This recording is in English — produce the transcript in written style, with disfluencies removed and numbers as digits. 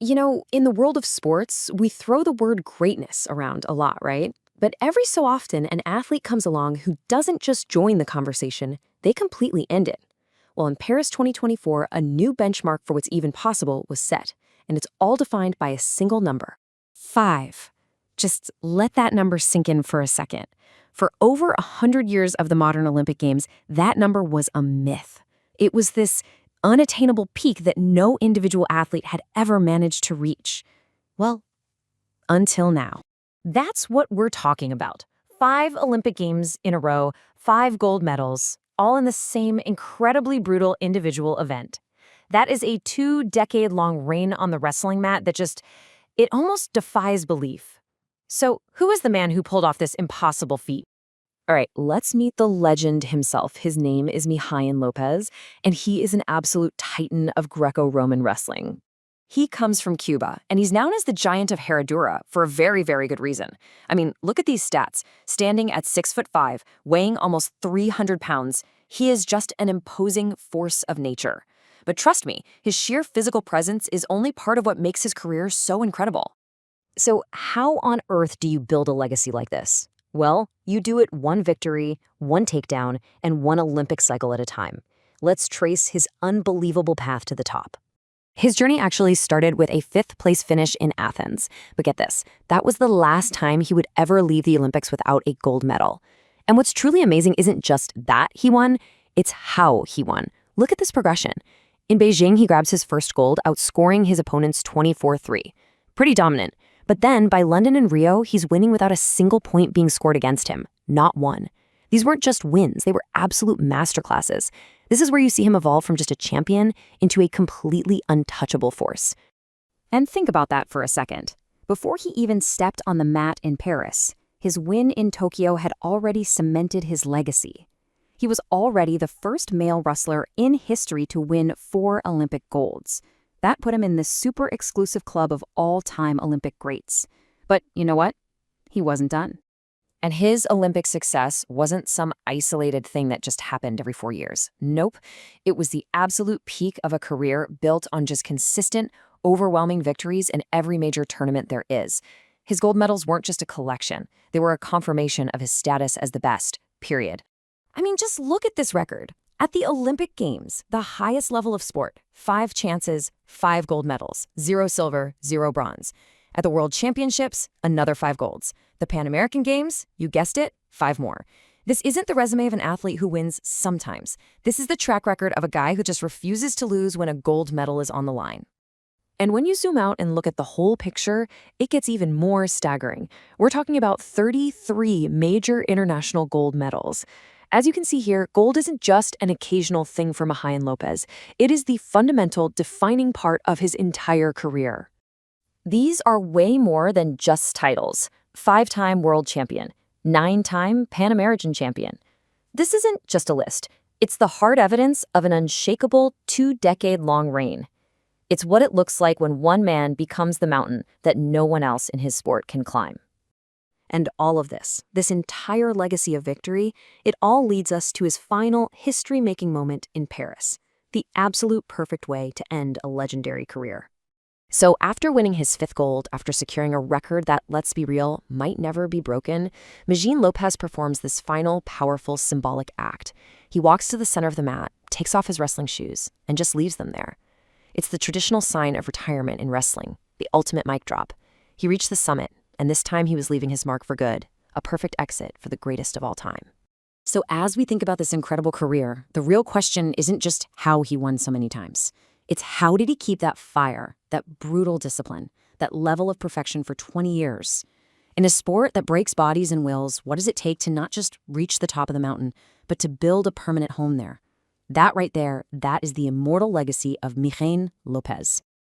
In the world of sports, we throw the word greatness around a lot, right? But every so often, an athlete comes along who doesn't just join the conversation, they completely end it. Well, in Paris 2024, a new benchmark for what's even possible was set, and it's all defined by a single number: 5. Just let that number sink in for a second. For over 100 years of the modern Olympic Games, that number was a myth. It was this unattainable peak that no individual athlete had ever managed to reach. Well, until now. That's what we're talking about. 5 Olympic Games in a row, 5 gold medals, all in the same incredibly brutal individual event. That is a 2-decade-long reign on the wrestling mat that it almost defies belief. So, who is the man who pulled off this impossible feat? All right, let's meet the legend himself. His name is Mijaín López, and he is an absolute titan of Greco-Roman wrestling. He comes from Cuba, and he's known as the Giant of Herradura for a very, very good reason. I mean, look at these stats. Standing at 6'5", weighing almost 300 pounds, he is just an imposing force of nature. But trust me, his sheer physical presence is only part of what makes his career so incredible. So how on earth do you build a legacy like this? Well, you do it one victory, one takedown, and one Olympic cycle at a time. Let's trace his unbelievable path to the top. His journey actually started with a 5th-place finish in Athens. But get this, that was the last time he would ever leave the Olympics without a gold medal. And what's truly amazing isn't just that he won, it's how he won. Look at this progression. In Beijing, he grabs his first gold, outscoring his opponents 24-3. Pretty dominant. But then, by London and Rio, he's winning without a single point being scored against him. Not one. These weren't just wins, they were absolute masterclasses. This is where you see him evolve from just a champion into a completely untouchable force. And think about that for a second. Before he even stepped on the mat in Paris, his win in Tokyo had already cemented his legacy. He was already the first male wrestler in history to win 4 Olympic golds. That put him in the super exclusive club of all-time Olympic greats. But you know what? He wasn't done. And his Olympic success wasn't some isolated thing that just happened every 4 years. Nope. It was the absolute peak of a career built on just consistent, overwhelming victories in every major tournament there is. His gold medals weren't just a collection. They were a confirmation of his status as the best, period. I mean, just look at this record. At the Olympic Games, the highest level of sport, 5 chances, 5 gold medals, 0 silver, 0 bronze. At the World Championships, another 5 golds. The Pan American Games, you guessed it, 5 more. This isn't the resume of an athlete who wins sometimes. This is the track record of a guy who just refuses to lose when a gold medal is on the line. And when you zoom out and look at the whole picture, it gets even more staggering. We're talking about 33 major international gold medals. As you can see here, gold isn't just an occasional thing for Mijaín López. It is the fundamental, defining part of his entire career. These are way more than just titles. 5-time world champion, 9-time Pan American champion. This isn't just a list. It's the hard evidence of an unshakable 2-decade-long reign. It's what it looks like when one man becomes the mountain that no one else in his sport can climb. And all of this entire legacy of victory, it all leads us to his final history-making moment in Paris, the absolute perfect way to end a legendary career. So after winning his 5th gold, after securing a record that, let's be real, might never be broken, Mijaín López performs this final, powerful, symbolic act. He walks to the center of the mat, takes off his wrestling shoes, and just leaves them there. It's the traditional sign of retirement in wrestling, the ultimate mic drop. He reached the summit, and this time he was leaving his mark for good, a perfect exit for the greatest of all time. So as we think about this incredible career, the real question isn't just how he won so many times. It's how did he keep that fire, that brutal discipline, that level of perfection for 20 years? In a sport that breaks bodies and wills, what does it take to not just reach the top of the mountain, but to build a permanent home there? That right there, that is the immortal legacy of Mijaín López.